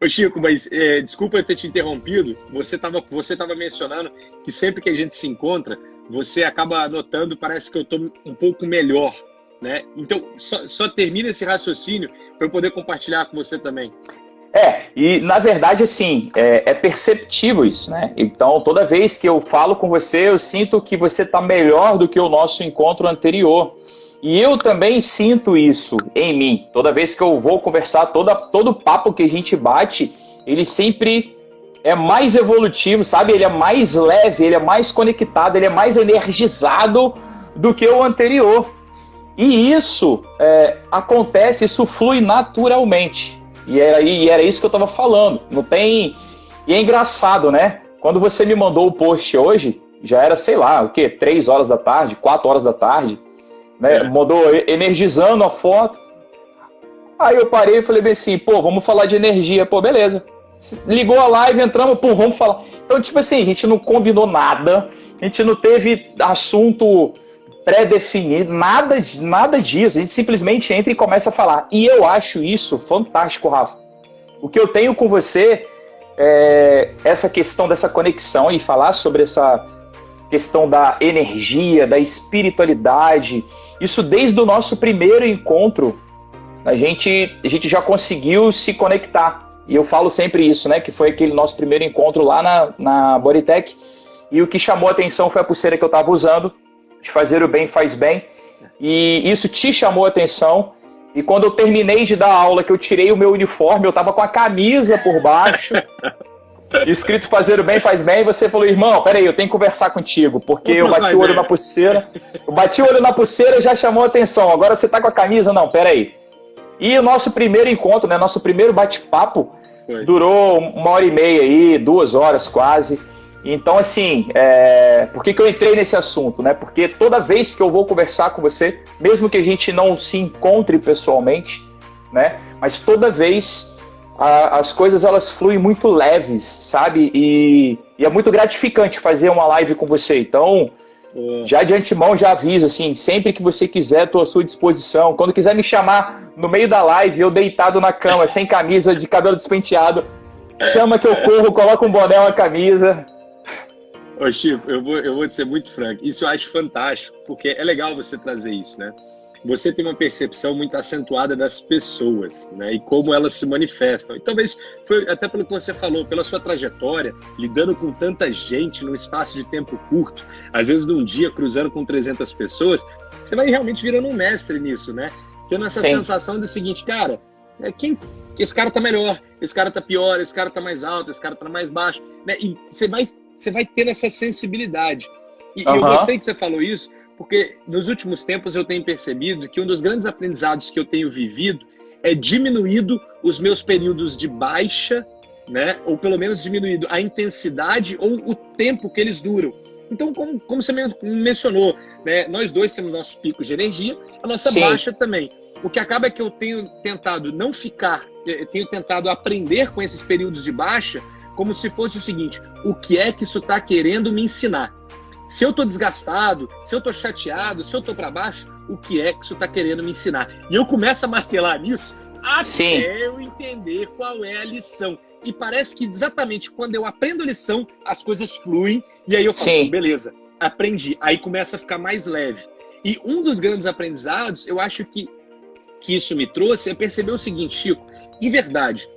Ô Chico, mas desculpa eu ter te interrompido. Você tava mencionando que sempre que a gente se encontra, você acaba notando, parece que eu estou um pouco melhor, né? Então, só termina esse raciocínio para eu poder compartilhar com você também. E na verdade, assim, é perceptível isso, né? Então, toda vez que eu falo com você, eu sinto que você está melhor do que o nosso encontro anterior. E eu também sinto isso em mim. Toda vez que eu vou conversar, todo papo que a gente bate, ele sempre é mais evolutivo, sabe? Ele é mais leve, ele é mais conectado, ele é mais energizado do que o anterior. E isso acontece, isso flui naturalmente. E era isso que eu estava falando. Não tem... E é engraçado, né? Quando você me mandou o post hoje, já era, sei lá, 3 horas da tarde, 4 horas da tarde, né? Mandou energizando a foto. Aí eu parei e falei bem assim, vamos falar de energia. Beleza. Ligou a live, entramos, vamos falar. Então, tipo assim, a gente não combinou nada, a gente não teve assunto pré-definido, nada disso. A gente simplesmente entra e começa a falar. E eu acho isso fantástico, Rafa. O que eu tenho com você é essa questão dessa conexão e falar sobre essa questão da energia, da espiritualidade. Isso desde o nosso primeiro encontro, a gente já conseguiu se conectar. E eu falo sempre isso, né? Que foi aquele nosso primeiro encontro lá na Bodytech. E o que chamou a atenção foi a pulseira que eu estava usando, de fazer o bem faz bem. E isso te chamou a atenção. E quando eu terminei de dar aula, que eu tirei o meu uniforme, eu estava com a camisa por baixo, escrito fazer o bem faz bem, e você falou, irmão, peraí, eu tenho que conversar contigo, porque eu bati o olho na pulseira. Eu bati o olho na pulseira e já chamou a atenção. Agora você tá com a camisa? Não, peraí. E o nosso primeiro encontro, né, nosso primeiro bate-papo, durou 1h30 aí, 2 horas quase. Então, assim, por que eu entrei nesse assunto, né? Porque toda vez que eu vou conversar com você, mesmo que a gente não se encontre pessoalmente, né? Mas toda vez as coisas elas fluem muito leves, sabe? E é muito gratificante fazer uma live com você. Então, já de antemão, já aviso, assim, sempre que você quiser, estou à sua disposição. Quando quiser me chamar no meio da live, eu deitado na cama, sem camisa, de cabelo despenteado, chama que eu corro, coloco um boné, uma camisa. Ô Chico, eu vou te ser muito franco, isso eu acho fantástico, porque é legal você trazer isso, né? Você tem uma percepção muito acentuada das pessoas, né? E como elas se manifestam. E talvez, foi até pelo que você falou, pela sua trajetória, lidando com tanta gente num espaço de tempo curto, às vezes num dia cruzando com 300 pessoas, você vai realmente virando um mestre nisso, né? Tendo essa sensação do seguinte, cara, esse cara tá melhor, esse cara tá pior, esse cara tá mais alto, esse cara tá mais baixo, né? E você vai tendo essa sensibilidade. E eu gostei que você falou isso, porque nos últimos tempos eu tenho percebido que um dos grandes aprendizados que eu tenho vivido é diminuído os meus períodos de baixa, né? Ou pelo menos diminuído a intensidade ou o tempo que eles duram. Então, como você mencionou, né? Nós dois temos nossos picos de energia, a nossa baixa também. O que acaba é que eu tenho tentado tenho tentado aprender com esses períodos de baixa, como se fosse o seguinte, o que é que isso está querendo me ensinar? Se eu estou desgastado, se eu estou chateado, se eu estou para baixo, o que é que isso está querendo me ensinar? E eu começo a martelar nisso até eu entender qual é a lição. E parece que exatamente quando eu aprendo a lição, as coisas fluem, e aí eu falo, beleza, aprendi. Aí começa a ficar mais leve. E um dos grandes aprendizados, eu acho que isso me trouxe, é perceber o seguinte, Chico, de verdade,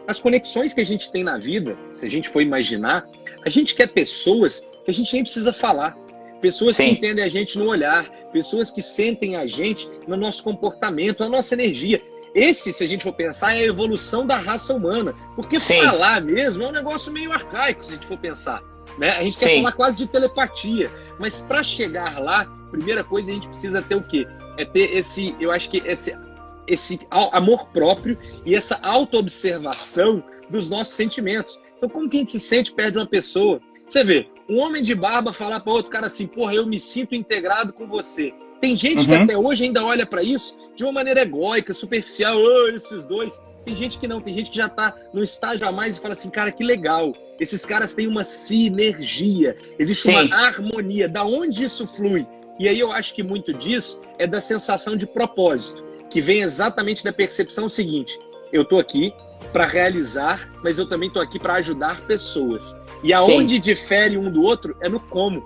as conexões que a gente tem na vida, se a gente for imaginar, a gente quer pessoas que a gente nem precisa falar. Pessoas que entendem a gente no olhar, pessoas que sentem a gente no nosso comportamento, na nossa energia. Esse, se a gente for pensar, é a evolução da raça humana. Porque falar mesmo é um negócio meio arcaico, se a gente for pensar. Né? A gente quer falar quase de telepatia. Mas para chegar lá, primeira coisa, a gente precisa ter o quê? É ter esse, eu acho que esse amor próprio e essa auto-observação dos nossos sentimentos. Então, como que a gente se sente perto de uma pessoa? Você vê, um homem de barba falar para outro cara assim, porra, eu me sinto integrado com você. Tem gente que até hoje ainda olha para isso de uma maneira egóica, superficial, esses dois. Tem gente que não, tem gente que já tá num estágio a mais e fala assim, cara, que legal. Esses caras têm uma sinergia, existe uma harmonia. Da onde isso flui? E aí eu acho que muito disso é da sensação de propósito, que vem exatamente da percepção seguinte, eu tô aqui, para realizar, mas eu também estou aqui para ajudar pessoas. E aonde difere um do outro é no como.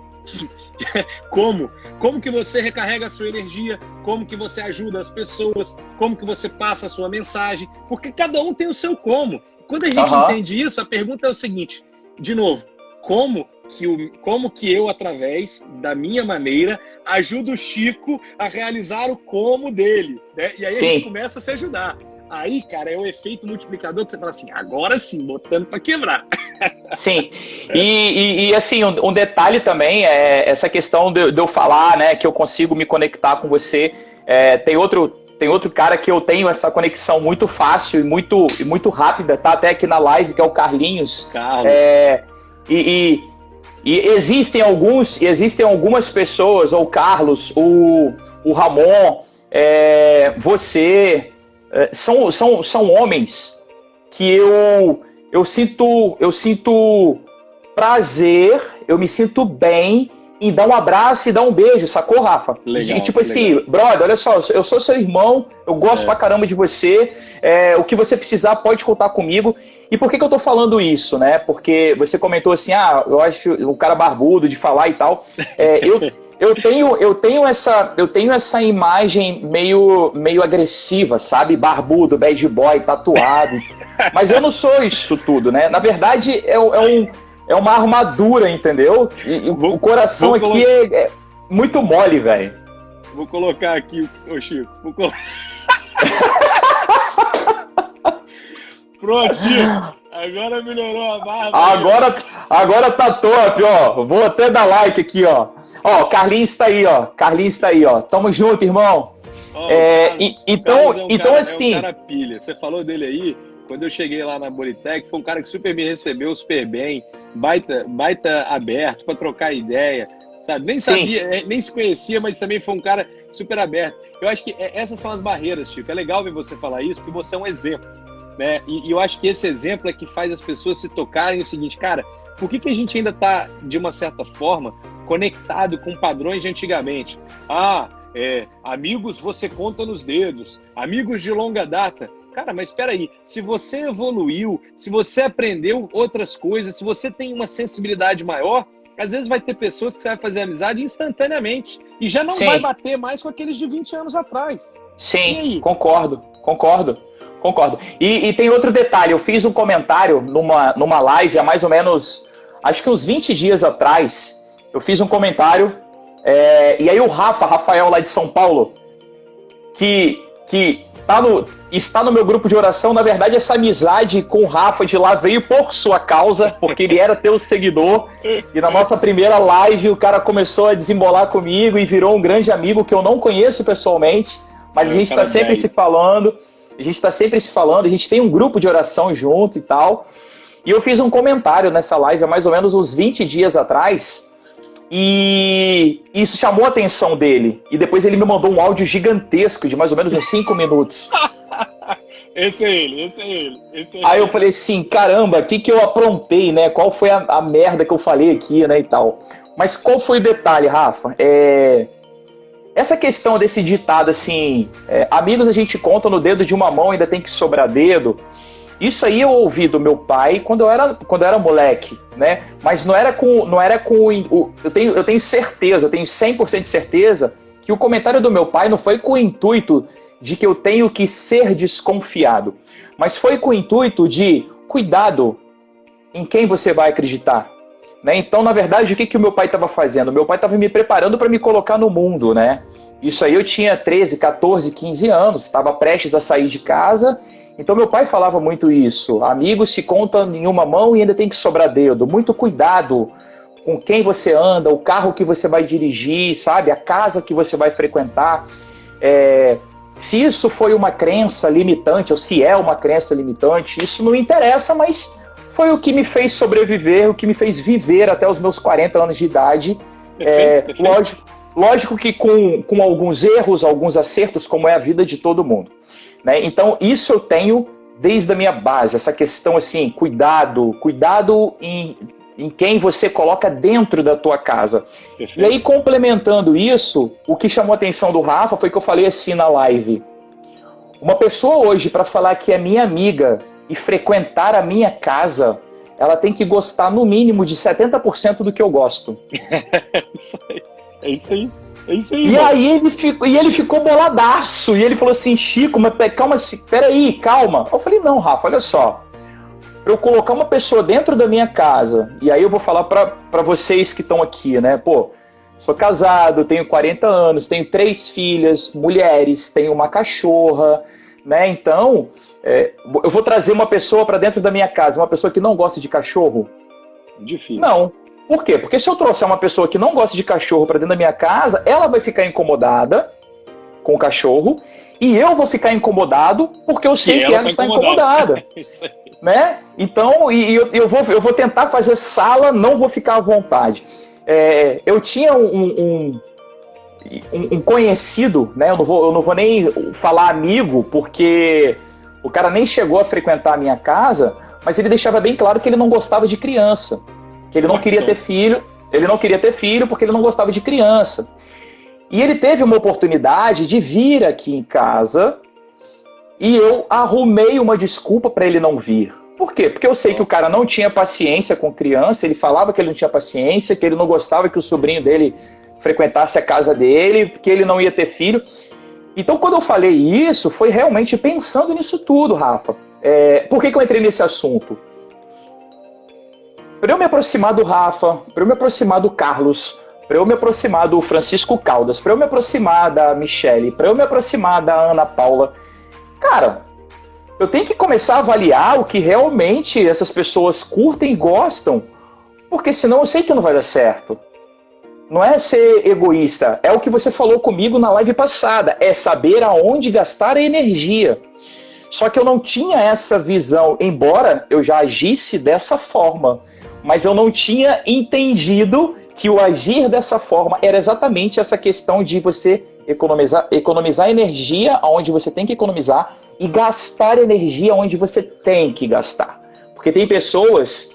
Como que você recarrega a sua energia, como que você ajuda as pessoas, como que você passa a sua mensagem, porque cada um tem o seu como. Quando a gente entende isso, a pergunta é o seguinte, de novo, como que eu, através da minha maneira, ajudo o Chico a realizar o como dele, né? E aí a gente começa a se ajudar. Aí, cara, é o efeito multiplicador que você fala assim, agora sim, botando para quebrar. Sim, e assim, um detalhe também é essa questão de eu falar, né, que eu consigo me conectar com você. Tem outro cara que eu tenho essa conexão muito fácil e muito rápida, tá até aqui na live, que é o Carlinhos. E existem algumas pessoas, ou o Carlos, o Ramon, você, são homens que eu sinto prazer, eu me sinto bem em dar um abraço e dar um beijo, sacou, Rafa? Legal, e tipo assim, brother, olha só, eu sou seu irmão, eu gosto pra caramba de você, o que você precisar pode contar comigo. E por que eu tô falando isso, né? Porque você comentou assim, eu acho o cara barbudo de falar e tal. Eu tenho essa imagem meio agressiva, sabe? Barbudo, bad boy, tatuado. Mas eu não sou isso tudo, né? Na verdade, é uma armadura, entendeu? E o coração aqui é muito mole, velho. Vou colocar aqui, ô Chico. Pronto, Chico. Agora melhorou a barba. Agora tá top, ó. Vou até dar like aqui, ó. Ó, Carlinhos tá aí, ó. Tamo junto, irmão. Então, assim... É um cara pilha. Você falou dele aí, quando eu cheguei lá na Bodytech, foi um cara que super me recebeu super bem, baita aberto pra trocar ideia, sabe? Nem sabia, nem se conhecia, mas também foi um cara super aberto. Eu acho que essas são as barreiras, Chico. É legal ver você falar isso, porque você é um exemplo, né? E eu acho que esse exemplo é que faz as pessoas se tocarem o seguinte, cara, por que a gente ainda tá, de uma certa forma, conectado com padrões de antigamente? Amigos você conta nos dedos, amigos de longa data. Cara, mas espera aí, se você evoluiu, se você aprendeu outras coisas, se você tem uma sensibilidade maior, às vezes vai ter pessoas que você vai fazer amizade instantaneamente e já não vai bater mais com aqueles de 20 anos atrás. Sim, concordo. E tem outro detalhe, eu fiz um comentário numa live há mais ou menos, acho que uns 20 dias atrás, eu fiz um comentário, e aí o Rafael lá de São Paulo, que está no meu grupo de oração, na verdade essa amizade com o Rafa de lá veio por sua causa, porque ele era teu seguidor, e na nossa primeira live o cara começou a desembolar comigo e virou um grande amigo que eu não conheço pessoalmente, mas a gente está sempre se falando, a gente tem um grupo de oração junto e tal, e eu fiz um comentário nessa live há mais ou menos uns 20 dias atrás, e isso chamou a atenção dele. E depois ele me mandou um áudio gigantesco de mais ou menos uns 5 minutos. Esse é ele. Aí eu falei assim, caramba, o que eu aprontei, né? Qual foi a merda que eu falei aqui, né, e tal. Mas qual foi o detalhe, Rafa? Essa questão desse ditado assim, amigos a gente conta no dedo de uma mão, ainda tem que sobrar dedo. Isso aí eu ouvi do meu pai quando eu era moleque, né? Mas não era com eu tenho certeza, eu tenho 100% de certeza que o comentário do meu pai não foi com o intuito de que eu tenho que ser desconfiado, mas foi com o intuito de cuidado em quem você vai acreditar, né? Então, na verdade, o que o meu pai estava fazendo? O meu pai estava me preparando para me colocar no mundo, né? Isso aí eu tinha 13, 14, 15 anos, estava prestes a sair de casa. Então meu pai falava muito isso, amigos se contam em uma mão e ainda tem que sobrar dedo, muito cuidado com quem você anda, o carro que você vai dirigir, sabe, a casa que você vai frequentar, se isso foi uma crença limitante ou se é uma crença limitante, isso não interessa, mas foi o que me fez sobreviver, o que me fez viver até os meus 40 anos de idade, lógico que com alguns erros, alguns acertos, como é a vida de todo mundo. Né? Então, isso eu tenho desde a minha base, essa questão assim, cuidado em quem você coloca dentro da tua casa. Perfeito. E aí, complementando isso, o que chamou a atenção do Rafa foi que eu falei assim na live. Uma pessoa hoje, para falar que é minha amiga, e frequentar a minha casa, ela tem que gostar no mínimo de 70% do que eu gosto. É isso aí. É isso aí. E mano. Aí ele ficou boladaço. E ele falou assim, Chico, mas calma, peraí, calma. Eu falei, não, Rafa, olha só. Pra eu colocar uma pessoa dentro da minha casa, e aí eu vou falar pra vocês que estão aqui, né? Pô, sou casado, tenho 40 anos, tenho 3 filhas, mulheres, tenho uma cachorra, né? Então, eu vou trazer uma pessoa pra dentro da minha casa, uma pessoa que não gosta de cachorro? Difícil. Não. Por quê? Porque se eu trouxer uma pessoa que não gosta de cachorro pra dentro da minha casa, ela vai ficar incomodada com o cachorro, e eu vou ficar incomodado porque eu sei que ela está incomodada. Né? Então, eu vou tentar fazer sala, não vou ficar à vontade. Eu tinha um conhecido, né? Eu não vou nem falar amigo, porque o cara nem chegou a frequentar a minha casa, mas ele deixava bem claro que ele não gostava de criança, que ele não queria ter filho, porque ele não gostava de criança. E ele teve uma oportunidade de vir aqui em casa e eu arrumei uma desculpa para ele não vir. Por quê? Porque eu sei que o cara não tinha paciência com criança, ele falava que ele não tinha paciência, que ele não gostava que o sobrinho dele frequentasse a casa dele, que ele não ia ter filho. Então, quando eu falei isso, foi realmente pensando nisso tudo, Rafa. Por que eu entrei nesse assunto? Para eu me aproximar do Rafa, para eu me aproximar do Carlos, para eu me aproximar do Francisco Caldas, para eu me aproximar da Michele, para eu me aproximar da Ana Paula, cara, eu tenho que começar a avaliar o que realmente essas pessoas curtem e gostam, porque senão eu sei que não vai dar certo. Não é ser egoísta, é o que você falou comigo na live passada, é saber aonde gastar a energia. Só que eu não tinha essa visão, embora eu já agisse dessa forma, mas eu não tinha entendido que o agir dessa forma era exatamente essa questão de você economizar energia onde você tem que economizar e gastar energia onde você tem que gastar. Porque tem pessoas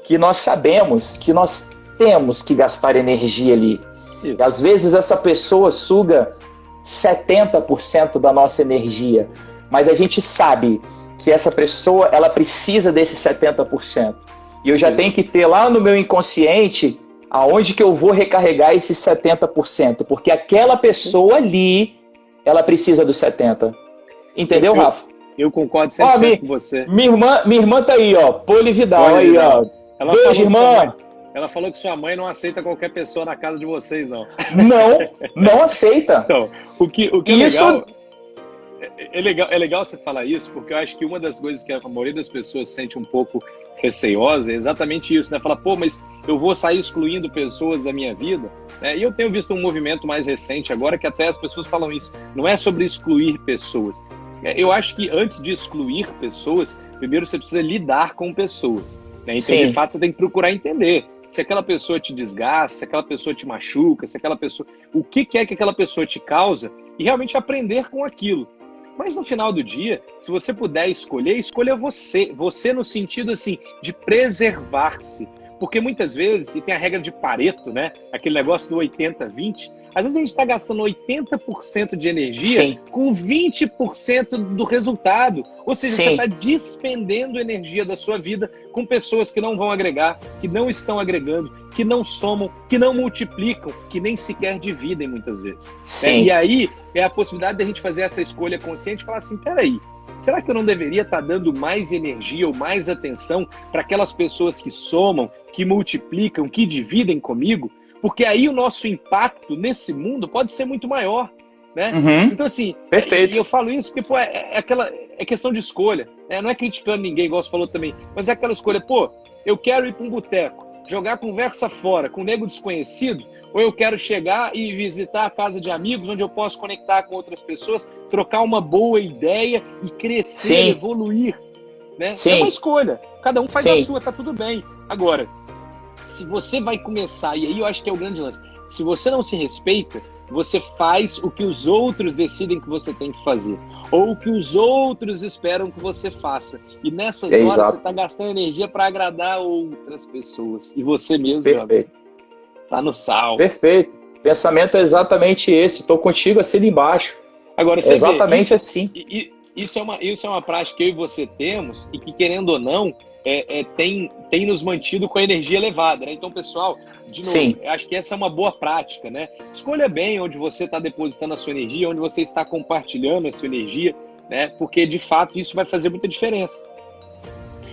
que nós sabemos que nós temos que gastar energia ali. E às vezes essa pessoa suga 70% da nossa energia, mas a gente sabe que essa pessoa ela precisa desse 70%. E eu já tenho que ter lá no meu inconsciente aonde que eu vou recarregar esses 70%, porque aquela pessoa ali, ela precisa do 70%. Entendeu, Rafa? Eu concordo 100% com você. Minha irmã tá aí, ó, Poli Vidal, aí, ó. Beijo, irmã. Ela falou que sua mãe não aceita qualquer pessoa na casa de vocês, não. Não aceita. Então, o que isso... é legal você falar isso, porque eu acho que uma das coisas que a maioria das pessoas sente um pouco receiosa é exatamente isso, né? Fala, pô, mas eu vou sair excluindo pessoas da minha vida, né? E eu tenho visto um movimento mais recente agora que até as pessoas falam isso. Não é sobre excluir pessoas. Eu acho que antes de excluir pessoas, primeiro você precisa lidar com pessoas, né? Então, de fato, você tem que procurar entender se aquela pessoa te desgasta, se aquela pessoa te machuca, se aquela pessoa... o que é que aquela pessoa te causa e realmente aprender com aquilo. Mas no final do dia, se você puder escolher, escolha você. Você no sentido, assim, de preservar-se. Porque muitas vezes, e tem a regra de Pareto, né? Aquele negócio do 80-20, às vezes a gente está gastando 80% de energia com 20% do resultado. Ou seja, você está despendendo energia da sua vida com pessoas que não vão agregar, que não estão agregando, que não somam, que não multiplicam, que nem sequer dividem muitas vezes. E aí é a possibilidade de a gente fazer essa escolha consciente e falar assim, peraí, será que eu não deveria estar dando mais energia ou mais atenção para aquelas pessoas que somam, que multiplicam, que dividem comigo? Porque aí o nosso impacto nesse mundo pode ser muito maior, né? Então, assim, perfeito. E eu falo isso porque, pô, é questão de escolha, né? Não é criticando ninguém, igual você falou também, mas é aquela escolha, pô, eu quero ir para um boteco, jogar conversa fora com um nego desconhecido, ou eu quero chegar e visitar a casa de amigos, onde eu posso conectar com outras pessoas, trocar uma boa ideia e crescer, evoluir, né? É uma escolha, cada um faz a sua, tá tudo bem. Agora, se você vai começar, e aí eu acho que é o grande lance, se você não se respeita, você faz o que os outros decidem que você tem que fazer, ou o que os outros esperam que você faça. E nessas horas você está gastando energia para agradar outras pessoas. E você mesmo, tá no sal. Perfeito. Pensamento é exatamente esse. Estou contigo assim embaixo. Agora, é exatamente assim. isso é uma prática que eu e você temos e que, querendo ou não, tem nos mantido com a energia elevada, né? Então, pessoal, de novo, Sim. eu acho que essa é uma boa prática, né? Escolha bem onde você está depositando a sua energia, onde você está compartilhando a sua energia, né? Porque, de fato, isso vai fazer muita diferença.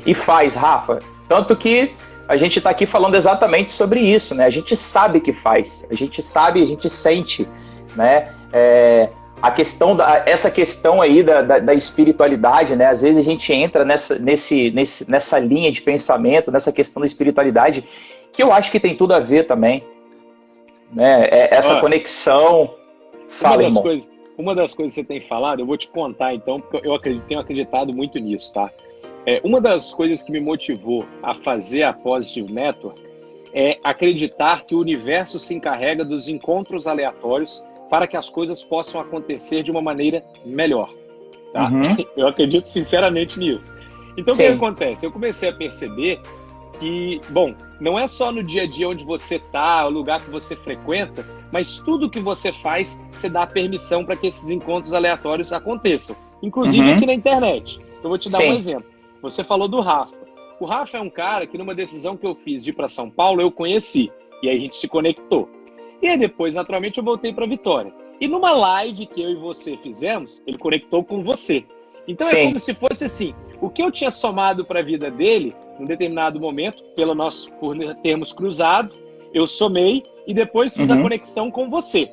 E faz, Rafa. Tanto que a gente está aqui falando exatamente sobre isso, né? A gente sabe que faz, a gente sabe, a gente sente, né? Essa questão aí da espiritualidade, né? Às vezes a gente entra nessa linha de pensamento, nessa questão da espiritualidade, que eu acho que tem tudo a ver também, né? Essa conexão. Fala, irmão. Uma das coisas que você tem falado, eu vou te contar então, porque eu tenho acreditado muito nisso, tá? Uma das coisas que me motivou a fazer a Positive Network é acreditar que o universo se encarrega dos encontros aleatórios para que as coisas possam acontecer de uma maneira melhor, tá? Uhum. Eu acredito sinceramente nisso. Então, Sim. O que acontece? Eu comecei a perceber que, bom, não é só no dia a dia onde você está, o lugar que você frequenta, mas tudo que você faz, você dá permissão para que esses encontros aleatórios aconteçam, inclusive aqui na internet. Eu vou te dar um exemplo. Você falou do Rafa. O Rafa é um cara que, numa decisão que eu fiz de ir para São Paulo, eu conheci, e aí a gente se conectou. E aí depois, naturalmente, eu voltei para Vitória. E numa live que eu e você fizemos, ele conectou com você. Então é como se fosse assim, o que eu tinha somado para a vida dele, num determinado momento, por termos cruzado, eu somei e depois fiz a conexão com você.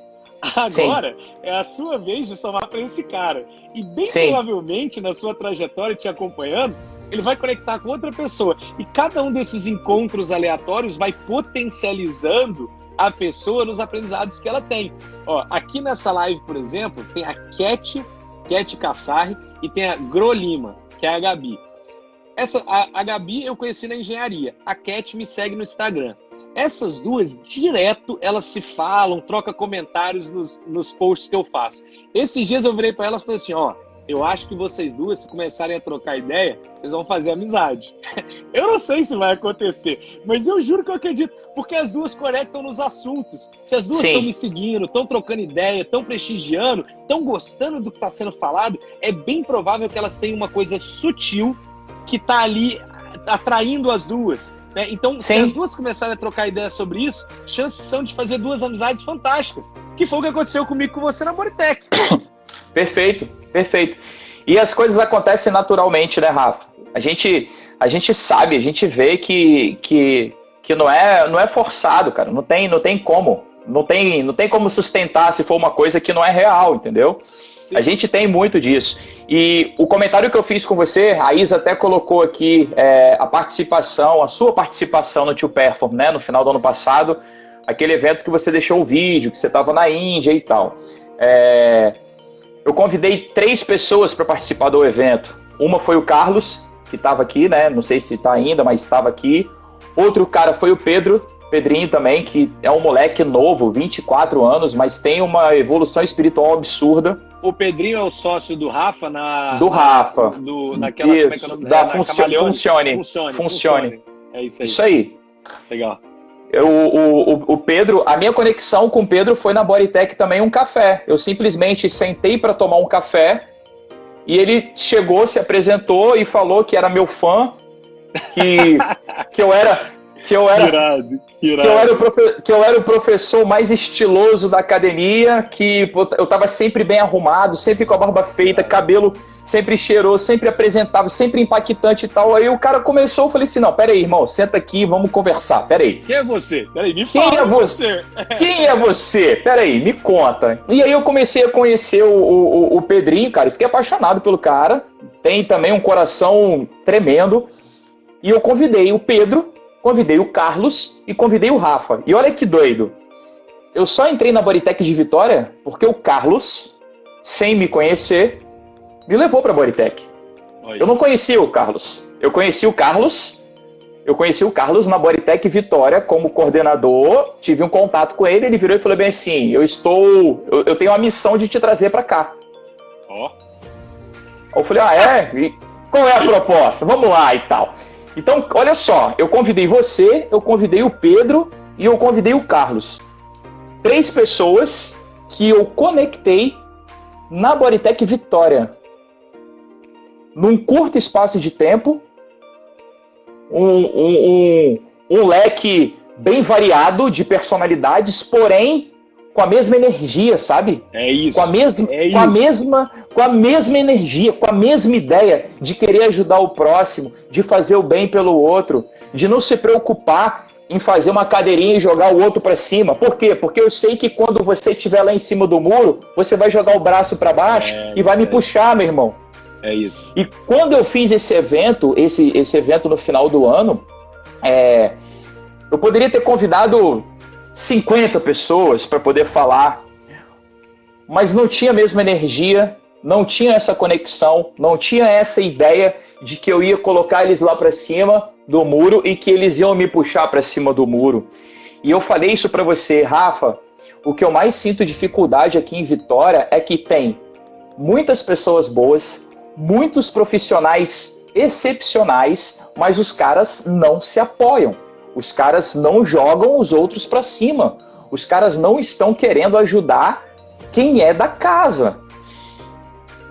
Agora é a sua vez de somar para esse cara. E bem provavelmente, na sua trajetória te acompanhando, ele vai conectar com outra pessoa. E cada um desses encontros aleatórios vai potencializando a pessoa nos aprendizados que ela tem. Ó, aqui nessa live, por exemplo, tem a Cat Kassari e tem a Gro Lima, que é a Gabi. A Gabi eu conheci na engenharia, a Cat me segue no Instagram. Essas duas, direto, elas se falam, trocam comentários nos posts que eu faço. Esses dias eu virei para elas e falei assim, ó, eu acho que vocês duas, se começarem a trocar ideia, vocês vão fazer amizade. Eu não sei se vai acontecer, mas eu juro que eu acredito, porque as duas conectam nos assuntos. Se as duas estão me seguindo, estão trocando ideia, estão prestigiando, estão gostando do que está sendo falado, é bem provável que elas tenham uma coisa sutil que está ali atraindo as duas. Né? Então, se as duas começarem a trocar ideia sobre isso, chances são de fazer duas amizades fantásticas. Que foi o que aconteceu comigo e com você na Bodytech. Perfeito, perfeito. E as coisas acontecem naturalmente, né, Rafa? A gente sabe, a gente vê que não é forçado, cara. Não tem como. Não tem como sustentar se for uma coisa que não é real, entendeu? Sim. A gente tem muito disso. E o comentário que eu fiz com você, a Isa até colocou aqui a sua participação no Tio Perform, né, no final do ano passado, aquele evento que você deixou o vídeo, que você estava na Índia e tal. Eu convidei 3 pessoas para participar do evento. Uma foi o Carlos, que estava aqui, né? Não sei se está ainda, mas estava aqui. Outro cara foi o Pedrinho também, que é um moleque novo, 24 anos, mas tem uma evolução espiritual absurda. O Pedrinho é o sócio do Rafa Do Rafa. Naquela... Isso, como é que é o nome da Funcione. É isso aí. Isso aí. Legal. O Pedro, a minha conexão com o Pedro foi na Bodytech também um café. Eu simplesmente sentei para tomar um café e ele chegou, se apresentou e falou que era meu fã, que eu era que eu era o professor mais estiloso da academia, que eu estava sempre bem arrumado, sempre com a barba feita, cabelo sempre cheiroso, sempre apresentava, sempre impactante e tal. Aí o cara começou, eu falei assim, não, peraí, irmão, senta aqui, vamos conversar, peraí. Quem é você? Peraí, me fala. Quem é você? Quem é você? Peraí, me conta. E aí eu comecei a conhecer o Pedrinho, cara, e fiquei apaixonado pelo cara, tem também um coração tremendo, e eu convidei o Pedro, convidei o Carlos e convidei o Rafa. E olha que doido. Eu só entrei na Bodytech de Vitória porque o Carlos, sem me conhecer, me levou para a Bodytech. Eu não conhecia o Carlos. Eu conheci o Carlos na Bodytech Vitória como coordenador, tive um contato com ele, ele virou e falou bem assim, eu tenho a missão de te trazer para cá. Eu falei, e qual é a proposta? Vamos lá e tal. Então, olha só, eu convidei você, eu convidei o Pedro e eu convidei o Carlos. 3 pessoas que eu conectei na Bodytech Vitória. num curto espaço de tempo, um leque bem variado de personalidades, porém com a mesma energia, sabe? É isso. Com a mesma energia, com a mesma ideia de querer ajudar o próximo, de fazer o bem pelo outro, de não se preocupar em fazer uma cadeirinha e jogar o outro para cima. Por quê? Porque eu sei que quando você estiver lá em cima do muro, você vai jogar o braço para baixo e vai me puxar, meu irmão. É isso. E quando eu fiz esse evento, esse evento no final do ano, eu poderia ter convidado 50 pessoas para poder falar, mas não tinha a mesma energia, não tinha essa conexão, não tinha essa ideia de que eu ia colocar eles lá para cima do muro e que eles iam me puxar para cima do muro. E eu falei isso para você, Rafa, o que eu mais sinto dificuldade aqui em Vitória é que tem muitas pessoas boas, muitos profissionais excepcionais, mas os caras não se apoiam. Os caras não jogam os outros para cima. Os caras não estão querendo ajudar quem é da casa.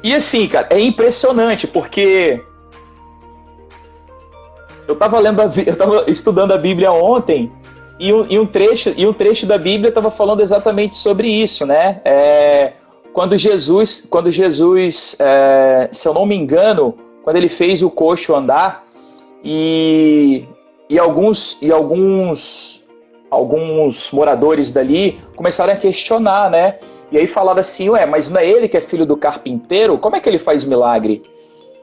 E assim, cara, é impressionante, porque eu tava estudando a Bíblia ontem e um trecho da Bíblia estava falando exatamente sobre isso, né? Quando Jesus, se eu não me engano, quando ele fez o coxo andar e alguns moradores dali começaram a questionar, né? E aí falaram assim, mas não é ele que é filho do carpinteiro? Como é que ele faz milagre?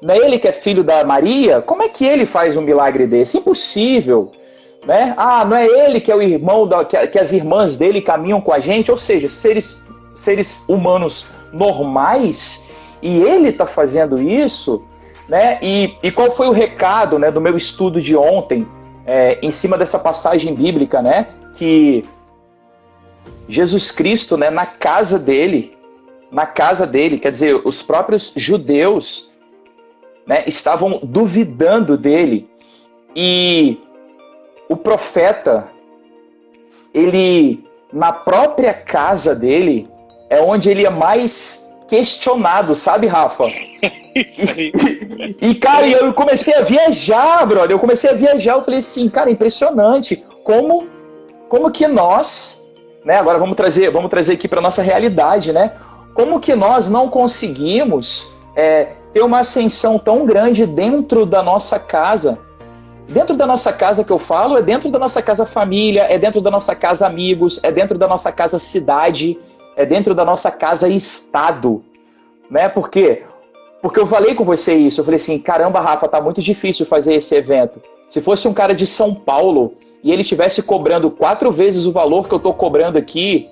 Não é ele que é filho da Maria? Como é que ele faz um milagre desse? Impossível, né? Ah, não é ele que é o irmão, que as irmãs dele caminham com a gente? Ou seja, seres humanos normais, e ele está fazendo isso, né? E qual foi o recado, né, do meu estudo de ontem, em cima dessa passagem bíblica, né? Que Jesus Cristo, né, na casa dele, quer dizer, os próprios judeus, né, estavam duvidando dele. E o profeta, ele, na própria casa dele, é onde ele é mais questionado, sabe, Rafa? E cara, eu comecei a viajar, brother. Eu falei assim, cara, impressionante. Como que nós, né? Agora vamos trazer aqui para nossa realidade, né? Como que nós não conseguimos ter uma ascensão tão grande dentro da nossa casa? Dentro da nossa casa que eu falo, é dentro da nossa casa família, é dentro da nossa casa amigos, é dentro da nossa casa cidade, é dentro da nossa casa estado, né? Por quê? Porque eu falei com você isso, eu falei assim, caramba, Rafa, tá muito difícil fazer esse evento. Se fosse um cara de São Paulo e ele estivesse cobrando 4 vezes o valor que eu tô cobrando aqui,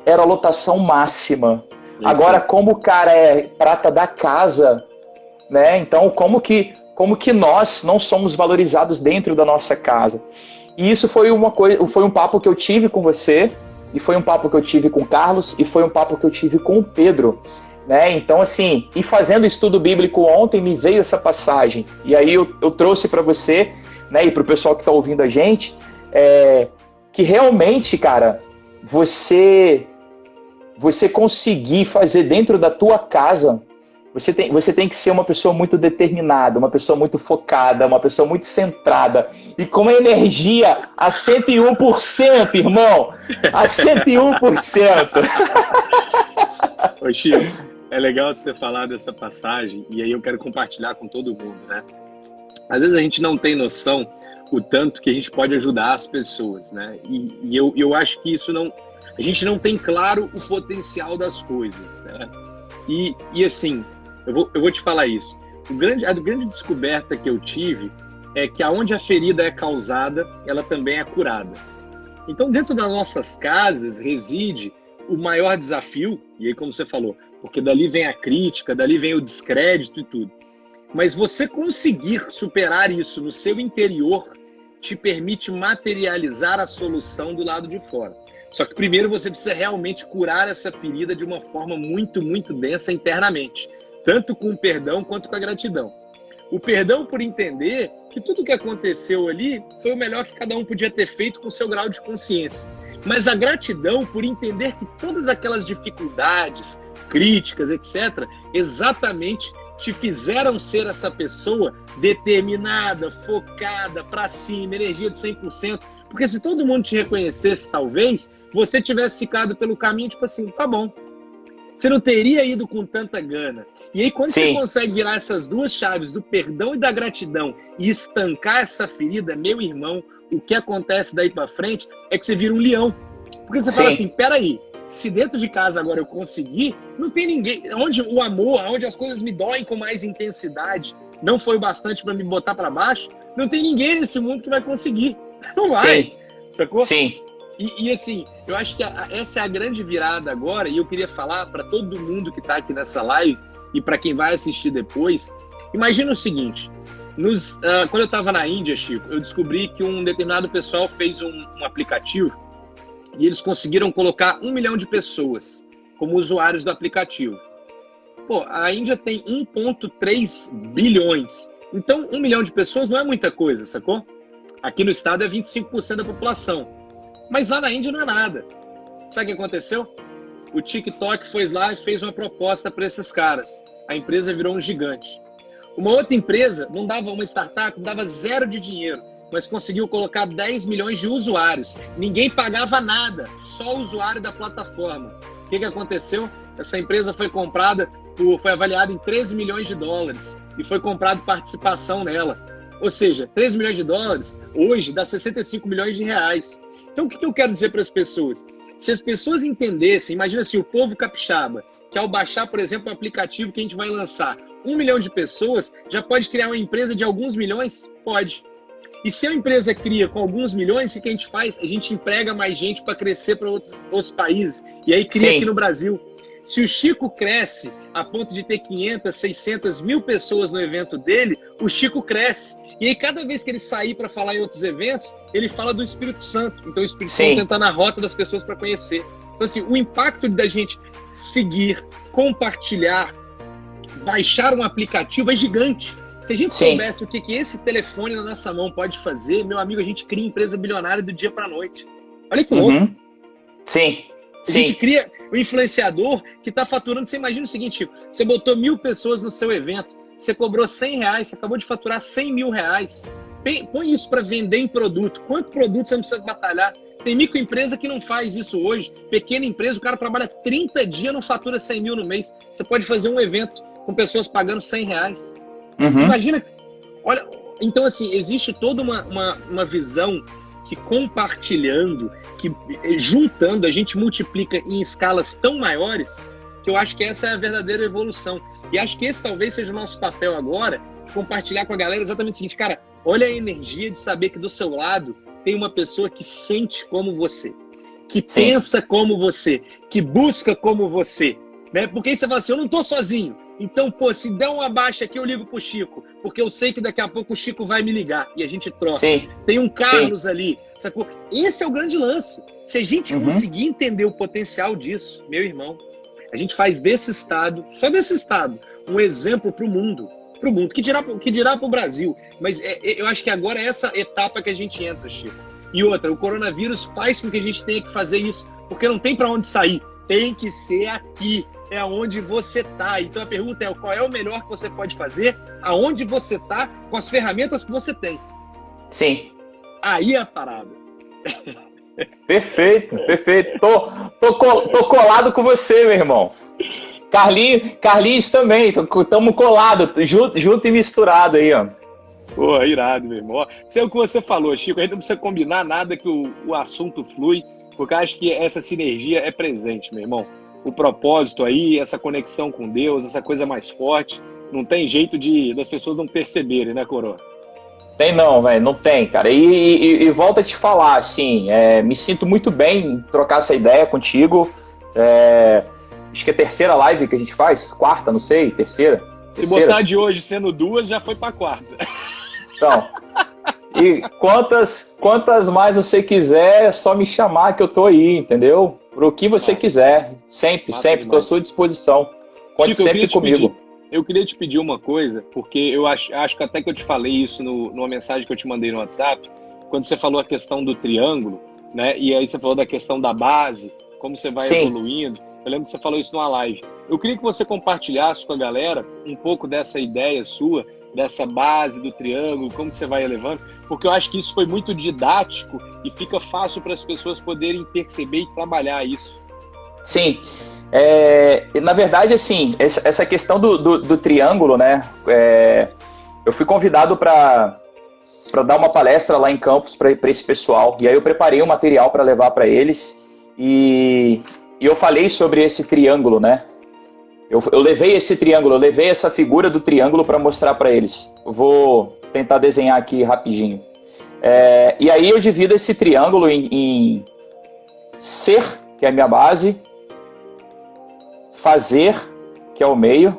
era a lotação máxima. Isso. Agora, como o cara é prata da casa, né? Então, como que nós não somos valorizados dentro da nossa casa? E isso foi um papo que eu tive com você, e foi um papo que eu tive com o Carlos, e foi um papo que eu tive com o Pedro, né? Então, assim, e fazendo estudo bíblico ontem, me veio essa passagem, e aí eu trouxe para você, né, e para o pessoal que está ouvindo a gente, que realmente, cara, você conseguir fazer dentro da tua casa, você tem que ser uma pessoa muito determinada, uma pessoa muito focada, uma pessoa muito centrada e com uma energia a 101%, irmão! A 101%! Ô, Chico, é legal você ter falado dessa passagem e aí eu quero compartilhar com todo mundo, né? Às vezes a gente não tem noção o tanto que a gente pode ajudar as pessoas, né? E eu acho que a gente não tem claro o potencial das coisas, né? E assim, eu vou te falar isso. A grande descoberta que eu tive é que aonde a ferida é causada, ela também é curada. Então, dentro das nossas casas reside o maior desafio, e aí como você falou, porque dali vem a crítica, dali vem o descrédito e tudo. Mas você conseguir superar isso no seu interior te permite materializar a solução do lado de fora. Só que primeiro você precisa realmente curar essa ferida de uma forma muito, muito densa internamente. Tanto com o perdão quanto com a gratidão. O perdão por entender que tudo que aconteceu ali foi o melhor que cada um podia ter feito com o seu grau de consciência. Mas a gratidão por entender que todas aquelas dificuldades, críticas, etc., exatamente te fizeram ser essa pessoa determinada, focada, pra cima, energia de 100%. Porque se todo mundo te reconhecesse, talvez, você tivesse ficado pelo caminho, tipo assim, tá bom. Você não teria ido com tanta gana. E aí, quando você consegue virar essas duas chaves do perdão e da gratidão e estancar essa ferida, meu irmão, o que acontece daí pra frente é que você vira um leão. Porque você fala assim, peraí, se dentro de casa agora eu conseguir, não tem ninguém, onde o amor, onde as coisas me doem com mais intensidade, não foi o bastante para me botar para baixo, não tem ninguém nesse mundo que vai conseguir. Não vai. Sacou? Sim. E assim, eu acho que essa é a grande virada agora, e eu queria falar para todo mundo que está aqui nessa live e para quem vai assistir depois. Imagina o seguinte, quando eu estava na Índia, Chico, eu descobri que um determinado pessoal fez um aplicativo e eles conseguiram colocar 1 milhão de pessoas como usuários do aplicativo. Pô, a Índia tem 1,3 bilhões. Então, 1 milhão de pessoas não é muita coisa, sacou? Aqui no estado é 25% da população. Mas lá na Índia não é nada. Sabe o que aconteceu? O TikTok foi lá e fez uma proposta para esses caras. A empresa virou um gigante. Uma outra empresa, uma startup, não dava zero de dinheiro, mas conseguiu colocar 10 milhões de usuários. Ninguém pagava nada, só o usuário da plataforma. O que aconteceu? Essa empresa foi comprada, foi avaliada em 13 milhões de dólares e foi comprado participação nela. Ou seja, 13 milhões de dólares hoje dá 65 milhões de reais. Então o que eu quero dizer para as pessoas? Se as pessoas entendessem, imagina assim, o povo capixaba, que ao baixar, por exemplo, o aplicativo que a gente vai lançar, 1 milhão de pessoas já pode criar uma empresa de alguns milhões? Pode. E se a empresa cria com alguns milhões, o que a gente faz? A gente emprega mais gente para crescer para outros países. E aí cria aqui no Brasil. Se o Chico cresce a ponto de ter 500, 600 mil pessoas no evento dele, o Chico cresce. E aí cada vez que ele sair para falar em outros eventos, ele fala do Espírito Santo. Então o Espírito Santo está na rota das pessoas para conhecer. Então assim, o impacto da gente seguir, compartilhar, baixar um aplicativo é gigante. Se a gente soubesse o que esse telefone na nossa mão pode fazer, meu amigo, a gente cria empresa bilionária do dia para a noite. Olha que louco. A gente cria um influenciador que está faturando. Você imagina o seguinte, Chico, você botou 1.000 pessoas no seu evento, você cobrou 100 reais, você acabou de faturar 100 mil reais. Põe isso para vender em produto. Quanto produto você não precisa batalhar? Tem microempresa que não faz isso hoje. Pequena empresa, o cara trabalha 30 dias, não fatura 100 mil no mês. Você pode fazer um evento com pessoas pagando 100 reais. Imagina, olha, então assim, existe toda uma visão que compartilhando, que juntando, a gente multiplica em escalas tão maiores, que eu acho que essa é a verdadeira evolução. E acho que esse talvez seja o nosso papel agora, compartilhar com a galera exatamente o seguinte, cara, olha a energia de saber que do seu lado tem uma pessoa que sente como você, que pensa como você, que busca como você, né? Porque aí você fala assim, eu não tô sozinho. Então, pô, se der uma baixa aqui, eu ligo pro Chico, porque eu sei que daqui a pouco o Chico vai me ligar e a gente troca. Tem um Carlos ali, sacou? Esse é o grande lance. Se a gente conseguir entender o potencial disso, meu irmão, a gente faz desse estado, só desse estado, um exemplo pro mundo, que dirá pro Brasil. Mas eu acho que agora é essa etapa que a gente entra, Chico. E outra, o coronavírus faz com que a gente tenha que fazer isso, porque não tem para onde sair. Tem que ser aqui, é onde você tá. Então a pergunta é, qual é o melhor que você pode fazer, aonde você tá, com as ferramentas que você tem. Aí é a parada. Perfeito. Tô colado com você, meu irmão. Carlinhos também, estamos colados, junto e misturado aí, ó. Pô, irado, meu irmão. Sei o que você falou, Chico, a gente não precisa combinar nada que o assunto flui, porque eu acho que essa sinergia é presente, meu irmão. O propósito aí, essa conexão com Deus, essa coisa mais forte, não tem jeito das pessoas não perceberem, né, Coroa? Tem não, velho, não tem, cara. E volto a te falar, assim, me sinto muito bem em trocar essa ideia contigo. Acho que é a terceira live que a gente faz, quarta, não sei, terceira. Se botar de hoje sendo 2, já foi pra quarta. Então, e quantas mais você quiser, é só me chamar que eu tô aí, entendeu? Pro que você quiser, sempre, tô à sua disposição. Conte Chico, sempre comigo. Eu queria te pedir uma coisa, porque eu acho que até que eu te falei isso numa mensagem que eu te mandei no WhatsApp, quando você falou a questão do triângulo, né? E aí você falou da questão da base, como você vai evoluindo. Eu lembro que você falou isso numa live. Eu queria que você compartilhasse com a galera um pouco dessa ideia sua, dessa base do triângulo, como que você vai elevando, porque eu acho que isso foi muito didático e fica fácil para as pessoas poderem perceber e trabalhar isso. Sim. Na verdade, assim, essa questão do triângulo, né? Eu fui convidado para dar uma palestra lá em Campos para esse pessoal, e aí eu preparei um material para levar para eles, e eu falei sobre esse triângulo, né? Eu levei esse triângulo, eu levei essa figura do triângulo para mostrar para eles. Eu vou tentar desenhar aqui rapidinho. E aí eu divido esse triângulo em ser, que é a minha base, fazer, que é o meio,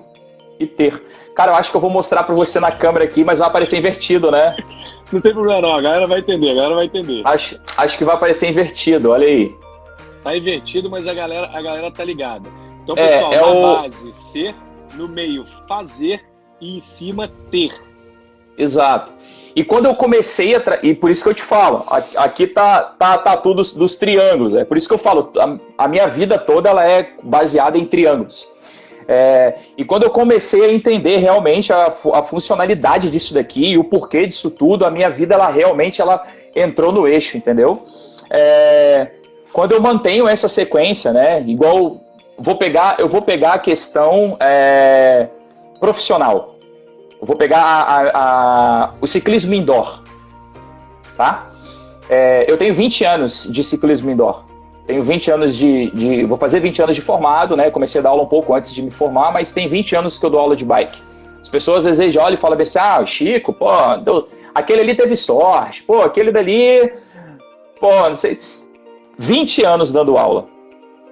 e ter. Cara, eu acho que eu vou mostrar para você na câmera aqui, mas vai aparecer invertido, né? Não tem problema não, a galera vai entender, Acho que vai aparecer invertido, olha aí. Tá invertido, mas a galera tá ligada. Então, pessoal, na base, ser, no meio, fazer e em cima, ter. Exato. E quando eu comecei e por isso que eu te falo, aqui tá tudo dos triângulos, é por isso que eu falo, a minha vida toda ela é baseada em triângulos. E quando eu comecei a entender realmente a funcionalidade disso daqui e o porquê disso tudo, a minha vida ela realmente entrou no eixo, entendeu? Quando eu mantenho essa sequência, né, igual eu vou pegar a questão profissional. Eu vou pegar o ciclismo indoor, tá? Eu tenho 20 anos de ciclismo indoor. Tenho 20 anos vou fazer 20 anos de formado, né? Comecei a dar aula um pouco antes de me formar, mas tem 20 anos que eu dou aula de bike. As pessoas às vezes olham e falam assim, o Chico, pô, aquele ali teve sorte, pô, aquele dali, pô, não sei. 20 anos dando aula.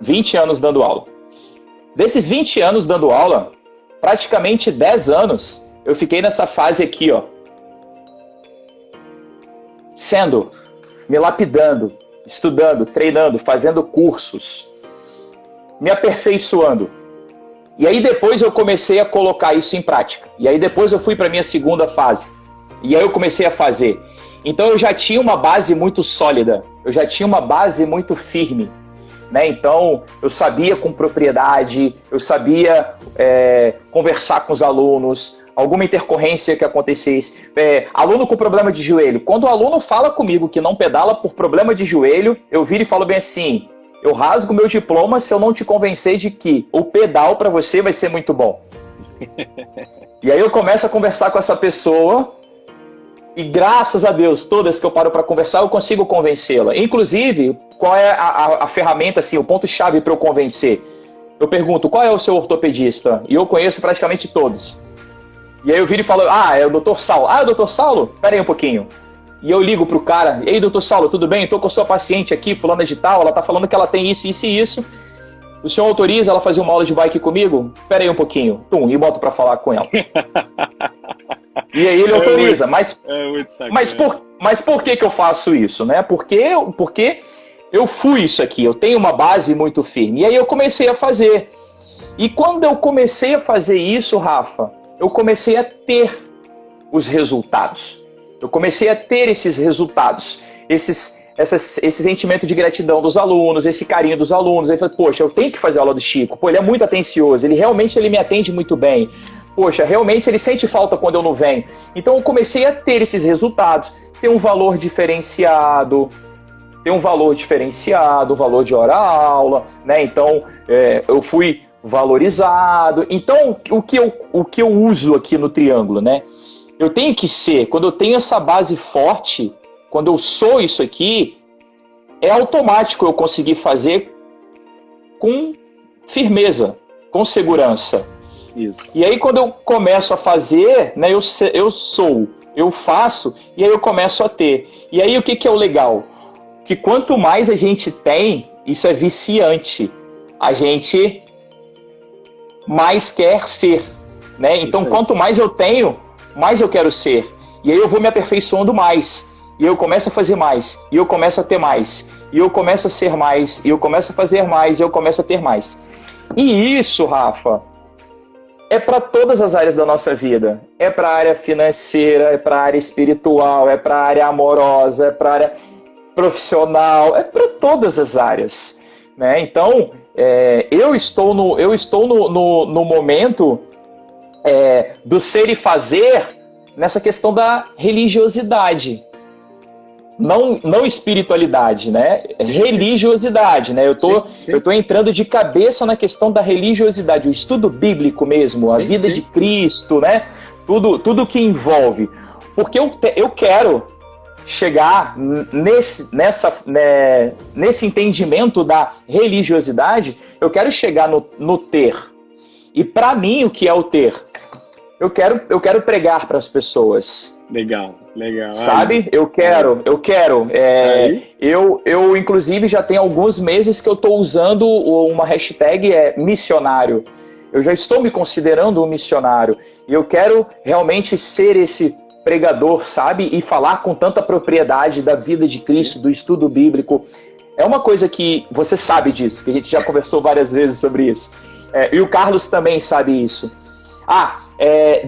20 anos dando aula. Desses 20 anos dando aula, praticamente 10 anos eu fiquei nessa fase aqui, ó. Me lapidando, estudando, treinando, fazendo cursos, me aperfeiçoando. E aí depois eu comecei a colocar isso em prática. E aí depois eu fui para a minha segunda fase. E aí eu comecei a fazer. Então eu já tinha uma base muito sólida, eu já tinha uma base muito firme. Né? Então, eu sabia com propriedade, eu sabia conversar com os alunos, alguma intercorrência que acontecesse. Aluno com problema de joelho. Quando o aluno fala comigo que não pedala por problema de joelho, eu viro e falo bem assim, eu rasgo meu diploma se eu não te convencer de que o pedal para você vai ser muito bom. E aí eu começo a conversar com essa pessoa e graças a Deus, todas que eu paro para conversar, eu consigo convencê-la. Inclusive, qual é a ferramenta, assim, o ponto-chave para eu convencer? Eu pergunto, qual é o seu ortopedista? E eu conheço praticamente todos. E aí eu viro e falo, é o Dr. Saulo. É o Dr. Saulo? Pera aí um pouquinho. E eu ligo pro cara, e aí, Dr. Saulo, tudo bem? Estou com a sua paciente aqui, fulana de tal, ela tá falando que ela tem isso, isso e isso. O senhor autoriza ela fazer uma aula de bike comigo? Pera aí um pouquinho. E boto para falar com ela. E aí ele autoriza, mas por que eu faço isso, né? Porque eu fui isso aqui, eu tenho uma base muito firme. E aí eu comecei a fazer. E quando eu comecei a fazer isso, Rafa, eu comecei a ter os resultados. Eu comecei a ter esses resultados, esse sentimento de gratidão dos alunos, esse carinho dos alunos. Aí eu falei, poxa, eu tenho que fazer a aula do Chico. Pô, ele é muito atencioso, ele me atende muito bem. Poxa, realmente ele sente falta quando eu não venho. Então eu comecei a ter esses resultados. Tem um valor diferenciado, o valor de hora-aula, né? Então eu fui valorizado. Então o que eu uso aqui no triângulo, né? Eu tenho que ser, quando eu tenho essa base forte, quando eu sou isso aqui, é automático eu conseguir fazer com firmeza, com segurança. Isso. E aí quando eu começo a fazer, né, eu faço, e aí eu começo a ter. E aí o que é o legal? Que quanto mais a gente tem, isso é viciante. A gente mais quer ser, né? Então quanto mais eu tenho, mais eu quero ser. E aí eu vou me aperfeiçoando mais. E eu começo a fazer mais. E eu começo a ter mais. E eu começo a ser mais. E eu começo a fazer mais. E eu começo a ter mais. E isso, Rafa, é para todas as áreas da nossa vida. É para a área financeira, é para a área espiritual, é para a área amorosa, é para a área profissional, é para todas as áreas. né? Então, eu estou no momento do ser e fazer nessa questão da religiosidade. Não espiritualidade, né? Religiosidade, né? Eu tô entrando de cabeça na questão da religiosidade, o estudo bíblico mesmo, a vida de Cristo, né? Tudo que envolve. Porque eu quero chegar nesse entendimento da religiosidade, eu quero chegar no ter. E para mim, o que é o ter? Eu quero pregar para as pessoas. Legal. Sabe? Eu quero. Eu, inclusive, já tem alguns meses que eu estou usando uma hashtag missionário. Eu já estou me considerando um missionário. E eu quero realmente ser esse pregador, sabe? E falar com tanta propriedade da vida de Cristo, do estudo bíblico. É uma coisa que você sabe disso, que a gente já conversou várias vezes sobre isso. E o Carlos também sabe isso.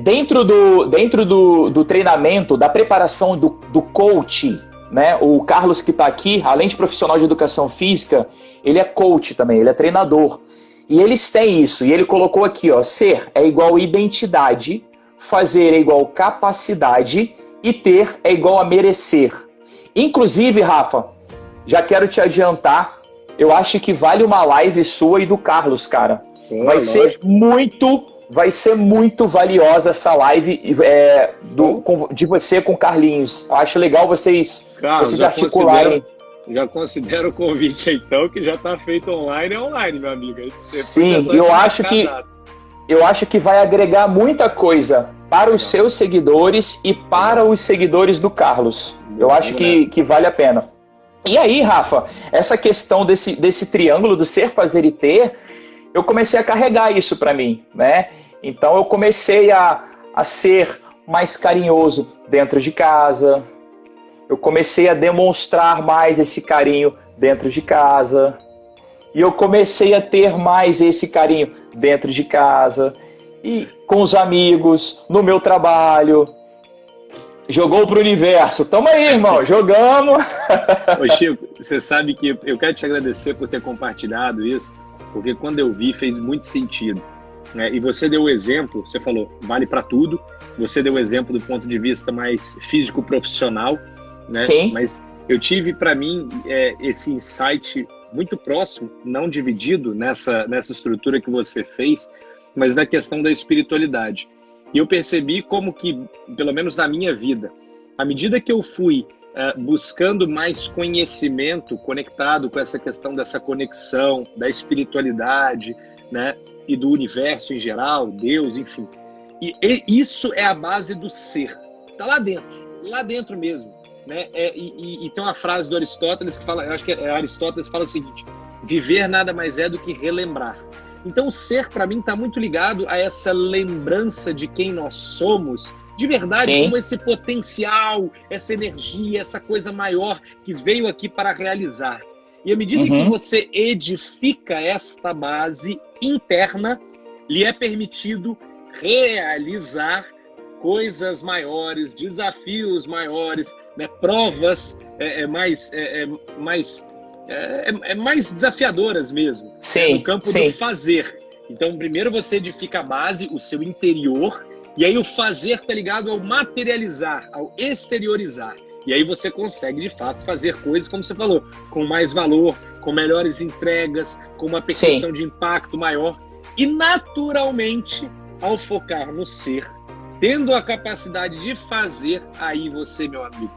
Dentro do treinamento, da preparação do coach, né? O Carlos que está aqui, além de profissional de educação física, ele é coach também, ele é treinador. E eles têm isso, e ele colocou aqui, ó, ser é igual identidade, fazer é igual capacidade e ter é igual a merecer. Inclusive, Rafa, já quero te adiantar, eu acho que vale uma live sua e do Carlos, cara. Vai ser muito valiosa essa live de você com o Carlinhos. Eu acho legal vocês articularem. Já considero o convite, então, que já está feito online, meu amigo. Sim, eu acho que vai agregar muita coisa para os seus seguidores e para os seguidores do Carlos. Eu acho que vale a pena. E aí, Rafa, essa questão desse triângulo do ser, fazer e ter, eu comecei a carregar isso para mim, né? Então eu comecei a ser mais carinhoso dentro de casa. Eu comecei a demonstrar mais esse carinho dentro de casa. E eu comecei a ter mais esse carinho dentro de casa. E com os amigos, no meu trabalho. Jogou pro universo. Tamo aí, irmão, jogamos. Ô Chico, você sabe que eu quero te agradecer por ter compartilhado isso, porque quando eu vi fez muito sentido. Né? E você deu o exemplo, você falou, vale para tudo. Você deu o exemplo do ponto de vista mais físico-profissional, né? Sim. Mas eu tive para mim esse insight muito próximo, não dividido nessa estrutura que você fez, mas da questão da espiritualidade. E eu percebi como que, pelo menos na minha vida, à medida que eu fui buscando mais conhecimento conectado com essa questão dessa conexão, da espiritualidade, né, e do universo em geral, Deus, enfim. E isso é a base do ser. Está lá dentro mesmo. Né? E tem uma frase do Aristóteles que fala, eu acho que Aristóteles fala o seguinte: viver nada mais é do que relembrar. Então o ser, para mim, está muito ligado a essa lembrança de quem nós somos, de verdade, Sim. como esse potencial, essa energia, essa coisa maior que veio aqui para realizar. E à medida que você edifica esta base interna, lhe é permitido realizar coisas maiores, desafios maiores, né, provas mais desafiadoras mesmo. Sim, no campo do fazer. Então, primeiro você edifica a base, o seu interior, e aí o fazer está ligado ao materializar, ao exteriorizar. E aí você consegue, de fato, fazer coisas, como você falou, com mais valor, com melhores entregas, com uma percepção de impacto maior. E, naturalmente, ao focar no ser, tendo a capacidade de fazer, aí você, meu amigo,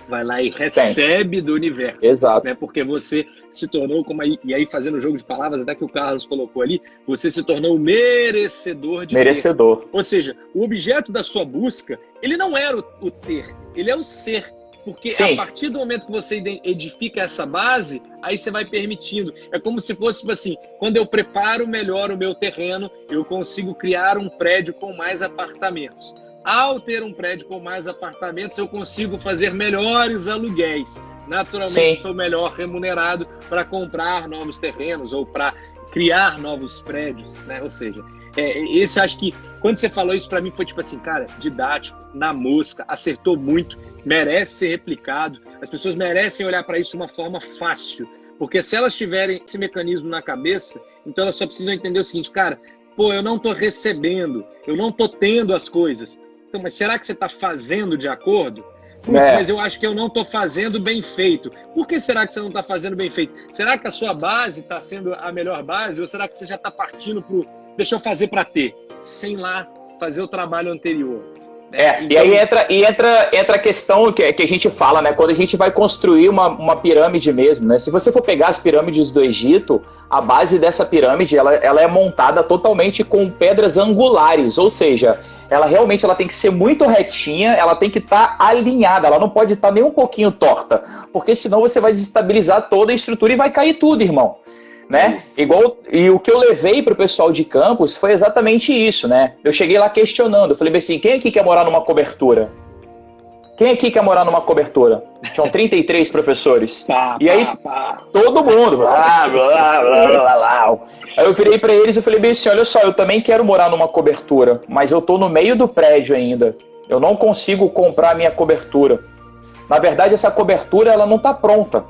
vai lá e recebe do universo. Exato. Né? Porque você se tornou, e aí fazendo o jogo de palavras, até que o Carlos colocou ali, você se tornou merecedor de ter. Ou seja, o objeto da sua busca, ele não era o ter, ele é o ser. Porque a partir do momento que você edifica essa base, aí você vai permitindo. É como se fosse, tipo assim, quando eu preparo melhor o meu terreno, eu consigo criar um prédio com mais apartamentos. Ao ter um prédio com mais apartamentos, eu consigo fazer melhores aluguéis. Naturalmente, sou melhor remunerado para comprar novos terrenos ou para criar novos prédios, né? Ou seja, esse acho que, quando você falou isso para mim, foi tipo assim, cara, didático, na mosca, acertou muito, merece ser replicado. As pessoas merecem olhar para isso de uma forma fácil, Porque se elas tiverem esse mecanismo na cabeça, então elas só precisam entender o seguinte, cara, pô, eu não estou recebendo, eu não estou tendo as coisas. Então, mas será que você está fazendo de acordo? Putz, mas eu acho que eu não estou fazendo bem feito. Por que será que você não está fazendo bem feito? Será que a sua base está sendo a melhor base? Ou será que você já está partindo para o deixa eu fazer para ter, sem lá fazer o trabalho anterior? Então... E aí entra a questão que a gente fala, né? Quando a gente vai construir uma pirâmide mesmo, né? Se você for pegar as pirâmides do Egito, a base dessa pirâmide ela é montada totalmente com pedras angulares, ou seja, ela realmente tem que ser muito retinha, ela tem que estar alinhada, ela não pode estar nem um pouquinho torta, porque senão você vai desestabilizar toda a estrutura e vai cair tudo, irmão. Né? E o que eu levei para o pessoal de campus foi exatamente isso, né? Eu cheguei lá questionando, eu falei assim, quem aqui quer morar numa cobertura? Quem aqui quer morar numa cobertura? Tinham 33 professores. E aí, todo mundo. Aí eu virei para eles e falei bem assim, olha só, eu também quero morar numa cobertura, mas eu tô no meio do prédio ainda. Eu não consigo comprar a minha cobertura. Na verdade, essa cobertura ela não está pronta.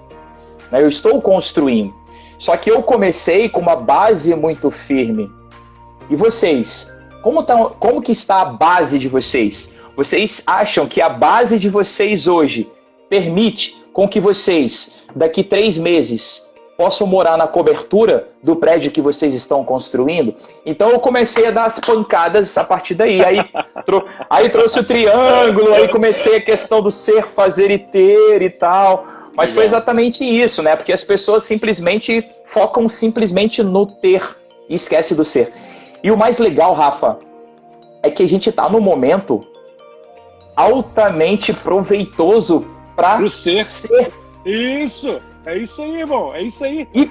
Né? Eu estou construindo. Só que eu comecei com uma base muito firme. E vocês? Como que está a base de vocês? Vocês acham que a base de vocês hoje permite com que vocês, daqui 3 meses, possam morar na cobertura do prédio que vocês estão construindo? Então eu comecei a dar as pancadas a partir daí. Aí trouxe o triângulo, aí comecei a questão do ser, fazer e ter e tal... Mas foi exatamente isso, né? Porque as pessoas simplesmente focam simplesmente no ter e esquecem do ser. E o mais legal, Rafa, é que a gente tá num momento altamente proveitoso para o ser. Isso! É isso aí, irmão. É isso aí. E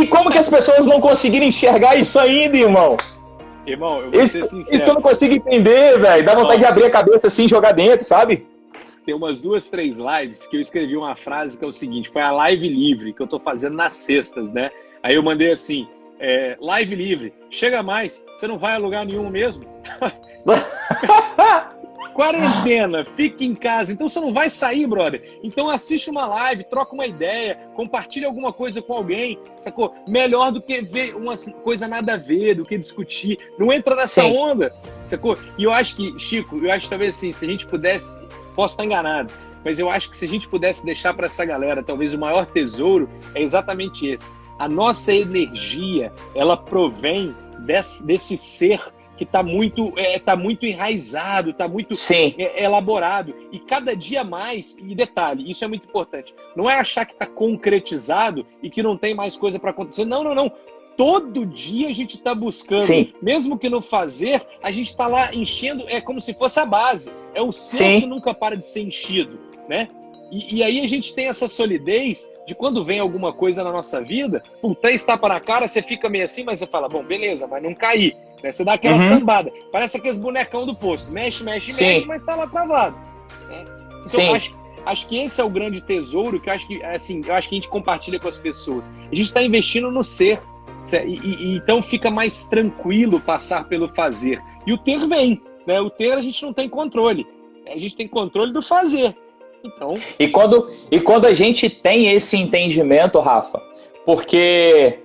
como que as pessoas não conseguiram enxergar isso ainda, irmão? Irmão, eu vou ser sincero. Isso eu não consigo entender, velho. Dá vontade de abrir a cabeça assim e jogar dentro, sabe? Tem umas 2, 3 lives que eu escrevi uma frase que é o seguinte, foi a live livre que eu tô fazendo nas sextas, né? Aí eu mandei assim, live livre, chega mais, você não vai a lugar nenhum mesmo? Quarentena, fica em casa, então você não vai sair, brother. Então assiste uma live, troca uma ideia, compartilha alguma coisa com alguém, sacou? Melhor do que ver uma coisa nada a ver, do que discutir. Não entra nessa onda, sacou? E eu acho que, Chico, talvez assim, se a gente pudesse... Posso estar enganado, mas eu acho que se a gente pudesse deixar para essa galera, talvez o maior tesouro é exatamente esse. A nossa energia, ela provém desse ser que está muito enraizado, está muito elaborado. E cada dia mais, e detalhe, isso é muito importante, não é achar que está concretizado e que não tem mais coisa para acontecer. Não. Todo dia a gente está buscando, mesmo que não fazer, a gente está lá enchendo, é como se fosse a base. É o ser que nunca para de ser enchido, né? E aí a gente tem essa solidez de quando vem alguma coisa na nossa vida, três tapas na cara, você fica meio assim, mas você fala, bom, beleza, mas não cair. Né? Você dá aquela sambada. Parece aqueles bonecão do posto. Mexe, mas tá lá travado. Né? Então, acho que esse é o grande tesouro que eu acho que a gente compartilha com as pessoas. A gente está investindo no ser. Então fica mais tranquilo passar pelo fazer. E o ter vem, né? O ter a gente não tem controle. A gente tem controle do fazer. Então... E quando a gente tem esse entendimento, Rafa, porque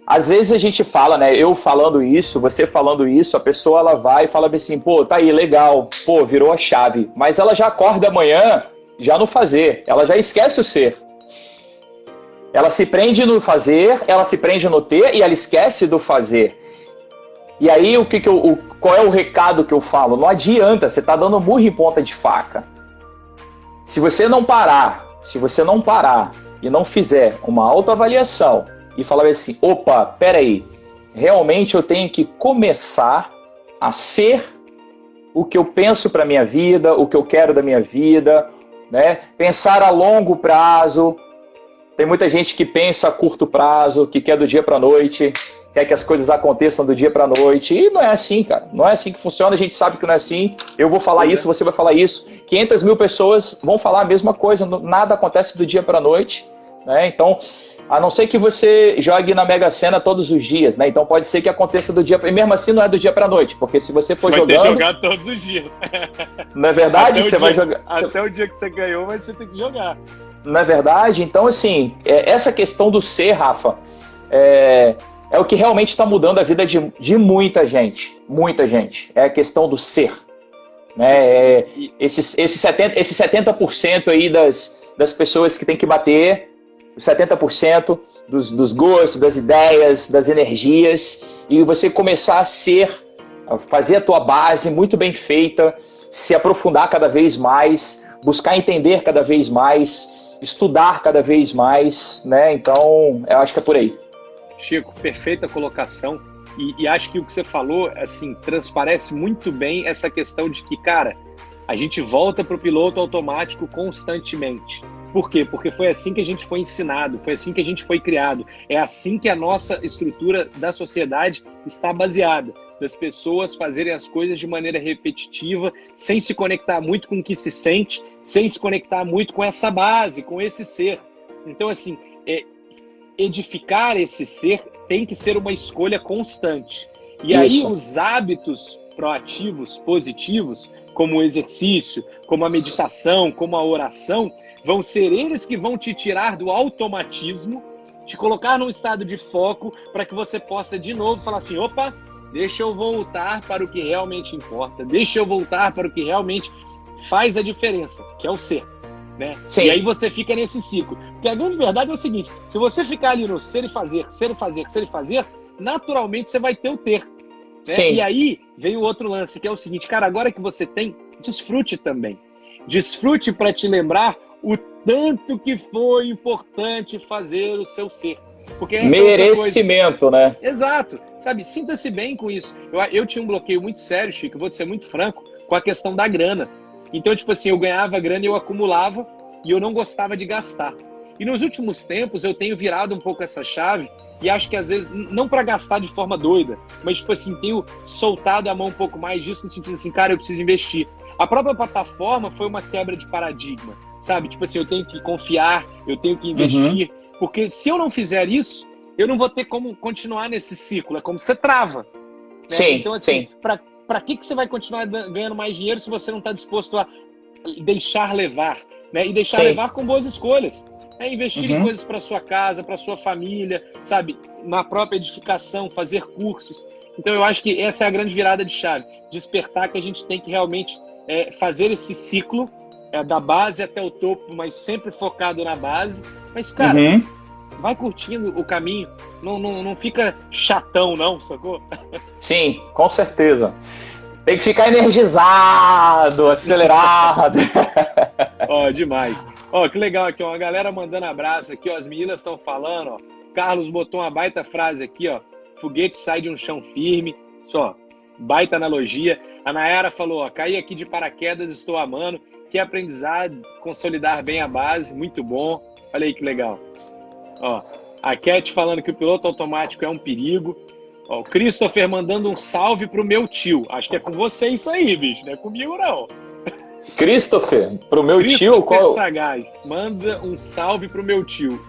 às vezes a gente fala, né? Eu falando isso, você falando isso, a pessoa ela vai e fala assim, pô, tá aí, legal, pô, virou a chave. Mas ela já acorda amanhã, já no fazer, ela já esquece o ser. Ela se prende no fazer, ela se prende no ter e ela esquece do fazer. E aí, qual é o recado que eu falo? Não adianta, você tá dando murro em ponta de faca. Se você não parar e não fizer uma autoavaliação e falar assim, opa, peraí, realmente eu tenho que começar a ser o que eu penso para minha vida, o que eu quero da minha vida, né? Pensar a longo prazo. Tem muita gente que pensa a curto prazo, que quer do dia para a noite, quer que as coisas aconteçam do dia para a noite. E não é assim, cara. Não é assim que funciona, a gente sabe que não é assim. Eu vou falar isso, você vai falar isso. 500 mil pessoas vão falar a mesma coisa, nada acontece do dia para a noite. Né? Então, a não ser que você jogue na Mega Sena todos os dias, né? Então pode ser que aconteça do dia... E mesmo assim não é do dia para a noite, porque se você for jogando... Vai ter jogado todos os dias. Não é verdade? Você vai jogar... Até o dia que você ganhou, mas você tem que jogar. Não é verdade? Então, assim, essa questão do ser, Rafa, é o que realmente está mudando a vida de muita gente. Muita gente. É a questão do ser. Né? Esse 70% aí das pessoas que tem que bater, os 70% dos gostos, das ideias, das energias, e você começar a fazer a tua base muito bem feita, se aprofundar cada vez mais, buscar entender cada vez mais, estudar cada vez mais, né? Então, eu acho que é por aí. Chico, perfeita colocação. E acho que o que você falou, assim, transparece muito bem essa questão de que, cara, a gente volta para o piloto automático constantemente. Por quê? Porque foi assim que a gente foi ensinado, foi assim que a gente foi criado. É assim que a nossa estrutura da sociedade está baseada. Das pessoas fazerem as coisas de maneira repetitiva, sem se conectar muito com o que se sente, sem se conectar muito com essa base, com esse ser. Então, assim, edificar esse ser tem que ser uma escolha constante. E aí os hábitos proativos, positivos, como o exercício, como a meditação, como a oração, vão ser eles que vão te tirar do automatismo, te colocar num estado de foco para que você possa de novo falar assim, opa, deixa eu voltar para o que realmente importa, deixa eu voltar para o que realmente faz a diferença, que é o ser. Né? E aí você fica nesse ciclo. Porque a grande verdade é o seguinte, se você ficar ali no ser e fazer, ser e fazer, ser e fazer, naturalmente você vai ter o ter. Né? E aí vem o outro lance, que é o seguinte, cara, agora que você tem, desfrute também. Desfrute para te lembrar o tanto que foi importante fazer o seu ser. Porque merecimento, né? Exato. Sabe, sinta-se bem com isso. Eu tinha um bloqueio muito sério, Chico, eu vou te ser muito franco, com a questão da grana. Então, tipo assim, eu ganhava grana e eu acumulava e eu não gostava de gastar. E nos últimos tempos eu tenho virado um pouco essa chave e acho que às vezes, não para gastar de forma doida, mas tipo assim, tenho soltado a mão um pouco mais disso no sentido assim, cara, eu preciso investir. A própria plataforma foi uma quebra de paradigma, sabe? Tipo assim, eu tenho que confiar, eu tenho que investir, porque se eu não fizer isso, eu não vou ter como continuar nesse ciclo, é como você trava. Né? Sim, então, assim, para que você vai continuar ganhando mais dinheiro se você não está disposto a deixar levar? Né? E deixar levar com boas escolhas. Né? Investir em coisas para sua casa, para sua família, sabe? Na própria edificação, fazer cursos. Então eu acho que essa é a grande virada de chave. Despertar que a gente tem que realmente fazer esse ciclo da base até o topo, mas sempre focado na base. Mas, cara, vai curtindo o caminho. Não fica chatão, não, sacou? Sim, com certeza. Tem que ficar energizado, acelerado. Ó, demais. Ó, que legal aqui, ó, uma galera mandando abraço aqui, ó, as meninas estão falando, ó. Carlos botou uma baita frase aqui, ó. Foguete sai de um chão firme. Só, baita analogia. A Nayara falou, ó, caí aqui de paraquedas, estou amando. Que aprendizado, consolidar bem a base, muito bom. Olha aí que legal. Ó, a Cat falando que o piloto automático é um perigo. Ó, o Christopher mandando um salve pro meu tio. Acho que é com você isso aí, bicho. Não é comigo, não. Christopher, pro meu tio? Qual? Sagaz, manda um salve pro meu tio.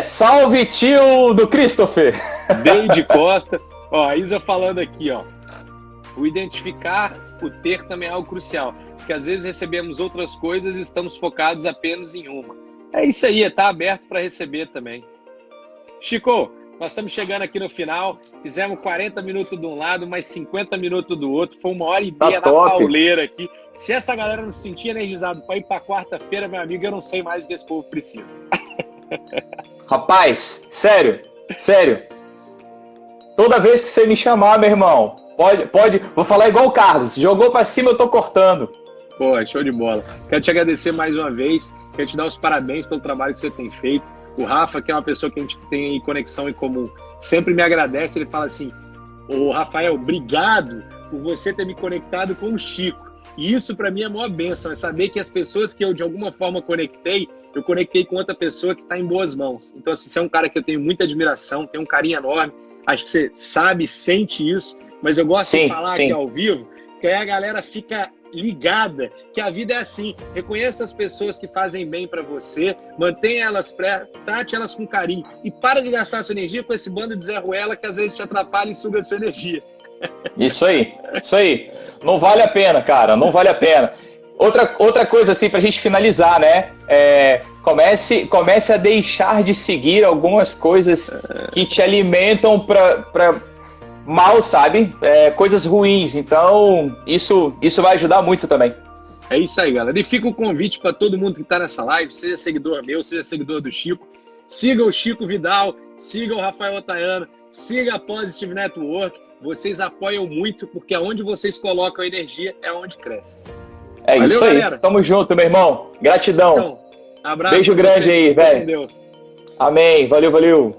Salve tio do Christopher. Deide Costa. Ó, a Isa falando aqui, ó. O identificar, o ter também é algo crucial. Porque às vezes recebemos outras coisas e estamos focados apenas em uma. É isso aí, tá aberto para receber também. Chico, nós estamos chegando aqui no final, fizemos 40 minutos de um lado, mais 50 minutos do outro, foi 1h30 na pauleira aqui. Se essa galera não se sentir energizado para ir para quarta-feira, meu amigo, eu não sei mais o que esse povo precisa. Rapaz, sério, toda vez que você me chamar, meu irmão, pode, vou falar igual o Carlos, jogou para cima, eu tô cortando. Pô, show de bola. Quero te agradecer mais uma vez, quero te dar os parabéns pelo trabalho que você tem feito. O Rafa, que é uma pessoa que a gente tem conexão em comum, sempre me agradece. Ele fala assim, ô Rafael, obrigado por você ter me conectado com o Chico. E isso para mim é a maior bênção, é saber que as pessoas que eu de alguma forma conectei, eu conectei com outra pessoa que está em boas mãos. Então, assim, você é um cara que eu tenho muita admiração, tenho um carinho enorme, acho que você sabe, sente isso, mas eu gosto de falar aqui ao vivo, que aí a galera fica ligada, que a vida é assim. Reconheça as pessoas que fazem bem para você, mantenha elas trate elas com carinho e para de gastar sua energia com esse bando de Zé Ruela que às vezes te atrapalha e suga a sua energia. Isso aí. Não vale a pena, cara, não vale a pena. outra coisa, assim, pra gente finalizar, né? Comece a deixar de seguir algumas coisas que te alimentam pra mal, sabe? Coisas ruins. Então, isso vai ajudar muito também. É isso aí, galera. E fica o convite para todo mundo que está nessa live, seja seguidor meu, seja seguidor do Chico. Siga o Chico Vidal, siga o Rafael Otaiano, siga a Positive Network. Vocês apoiam muito, porque aonde vocês colocam a energia é onde cresce. Valeu, isso aí. Galera. Tamo junto, meu irmão. Gratidão. Então, abraço. Beijo grande aí, velho. Com Deus. Amém. Valeu.